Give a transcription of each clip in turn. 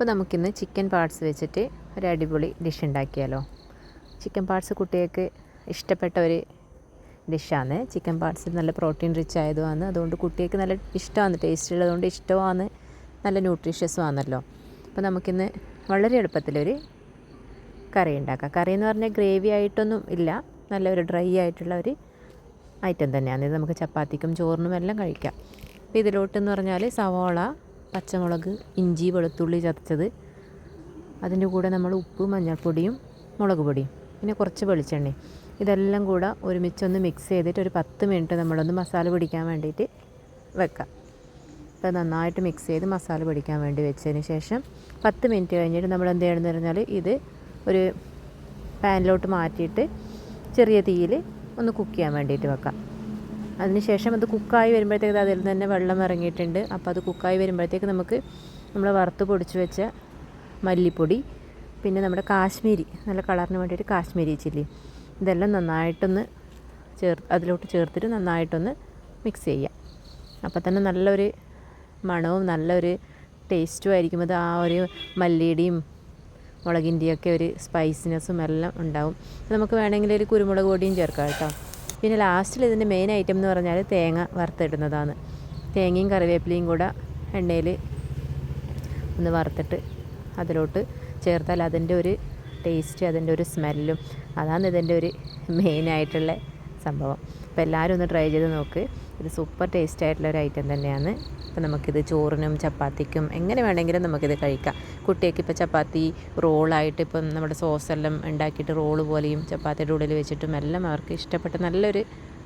അപ്പോൾ നമുക്കിന്ന് chicken parts വെച്ചിട്ട് ഒരു അടിപൊളി ഡിഷ് ഉണ്ടാക്കിയാലോ. ചിക്കൻ പാർട്സ് കുട്ടികൾക്ക് ഇഷ്ടപ്പെട്ട ഒരു ഡിഷാണ്. ചിക്കൻ പാർട്സ് നല്ല പ്രോട്ടീൻ റിച്ച് ആയതുമാണ്, അതുകൊണ്ട് കുട്ടികൾക്ക് നല്ല ഇഷ്ടമാണ്, ടേസ്റ്റ് ഉള്ളതുകൊണ്ട് ഇഷ്ടമാണ്, നല്ല ന്യൂട്രീഷ്യസും ആണല്ലോ. അപ്പോൾ നമുക്കിന്ന് വളരെ എളുപ്പത്തിലൊരു കറി ഉണ്ടാക്കാം. കറി എന്ന് പറഞ്ഞാൽ ഗ്രേവി ആയിട്ടൊന്നും ഇല്ല, നല്ലൊരു ഡ്രൈ ആയിട്ടുള്ള ഒരു ഐറ്റം തന്നെയാണ്. ഇത് നമുക്ക് ചപ്പാത്തിക്കും ചോറിനും എല്ലാം കഴിക്കാം. അപ്പോൾ ഇതിലോട്ടെന്ന് പറഞ്ഞാൽ സവാള, പച്ചമുളക്, ഇഞ്ചി, വെളുത്തുള്ളി ചതച്ചത്, അതിൻ്റെ കൂടെ നമ്മൾ ഉപ്പ്, മഞ്ഞൾപ്പൊടിയും മുളക് പൊടിയും, പിന്നെ കുറച്ച് വെളിച്ചെണ്ണയും, ഇതെല്ലാം കൂടെ ഒരുമിച്ചൊന്ന് മിക്സ് ചെയ്തിട്ട് ഒരു 10 മിനിറ്റ് നമ്മളൊന്ന് മസാല പിടിക്കാൻ വേണ്ടിയിട്ട് വെക്കാം. അപ്പോൾ നന്നായിട്ട് മിക്സ് ചെയ്ത് മസാല പിടിക്കാൻ വേണ്ടി വെച്ചതിന് ശേഷം 10 മിനിറ്റ് കഴിഞ്ഞിട്ട് നമ്മൾ എന്ത് ചെയ്യണമെന്ന് പറഞ്ഞാൽ ഇത് ഒരു പാനിലോട്ട് മാറ്റിയിട്ട് ചെറിയ തീയിൽ ഒന്ന് കുക്ക് ചെയ്യാൻ വേണ്ടിയിട്ട് വെക്കാം. അതിനുശേഷം അത് കുക്കായി വരുമ്പോഴത്തേക്ക് അതിൽ തന്നെ വെള്ളം ഇറങ്ങിയിട്ടുണ്ട്. അപ്പോൾ അത് കുക്കായി വരുമ്പോഴത്തേക്ക് നമുക്ക് നമ്മൾ വറുത്ത് പൊടിച്ച് വെച്ച മല്ലിപ്പൊടി, പിന്നെ നമ്മുടെ കാശ്മീരി, നല്ല കളറിന് വേണ്ടിയിട്ട് കാശ്മീരി ചില്ലി, ഇതെല്ലാം നന്നായിട്ടൊന്ന് അതിലോട്ട് ചേർത്തിട്ട് നന്നായിട്ടൊന്ന് മിക്സ് ചെയ്യാം. അപ്പോൾ തന്നെ നല്ലൊരു മണവും നല്ലൊരു ടേസ്റ്റും ആയിരിക്കും. അത് ആ ഒരു മല്ലിയുടെയും മുളകിൻ്റെയൊക്കെ ഒരു സ്പൈസിനെസ്സും എല്ലാം ഉണ്ടാവും. നമുക്ക് വേണമെങ്കിൽ ഒരു കുരുമുളക് പൊടിയും ചേർക്കാം കേട്ടോ. പിന്നെ ലാസ്റ്റിൽ ഇതിൻ്റെ മെയിൻ ഐറ്റം എന്ന് പറഞ്ഞാൽ തേങ്ങ വറുത്തിടുന്നതാണ്. തേങ്ങയും കറിവേപ്പിലയും കൂടെ എണ്ണയിൽ ഒന്ന് വറുത്തിട്ട് അതിലോട്ട് ചേർത്താൽ അതിൻ്റെ ഒരു ടേസ്റ്റ്, അതിൻ്റെ ഒരു സ്മെല്ലും, അതാണ് ഇതിൻ്റെ ഒരു മെയിനായിട്ടുള്ള സംഭവം. അപ്പോൾ എല്ലാവരും ഒന്ന് ട്രൈ ചെയ്ത് നോക്ക്. ഇത് സൂപ്പർ ടേസ്റ്റ് ആയിട്ടുള്ള ഒരു ഐറ്റം തന്നെയാണ്. അപ്പോൾ നമുക്കിത് ചോറിനും ചപ്പാത്തിക്കും എങ്ങനെ വേണമെങ്കിലും നമുക്കിത് കഴിക്കാം. കുട്ടികൾക്ക് ഇപ്പോൾ ചപ്പാത്തി റോളായിട്ട് ഇപ്പം നമ്മുടെ സോസെല്ലാം ഉണ്ടാക്കിയിട്ട് റോള് പോലെയും ചപ്പാത്തിയുടെ ഉള്ളിൽ വെച്ചിട്ടും എല്ലാം അവർക്ക് ഇഷ്ടപ്പെട്ട നല്ലൊരു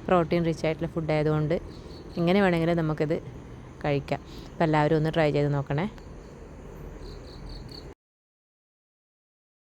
പ്രോട്ടീൻ റിച്ച് ആയിട്ടുള്ള ഫുഡ് ആയതുകൊണ്ട് എങ്ങനെ വേണമെങ്കിലും നമുക്കിത് കഴിക്കാം. അപ്പോൾ എല്ലാവരും ഒന്ന് ട്രൈ ചെയ്ത് നോക്കണേ.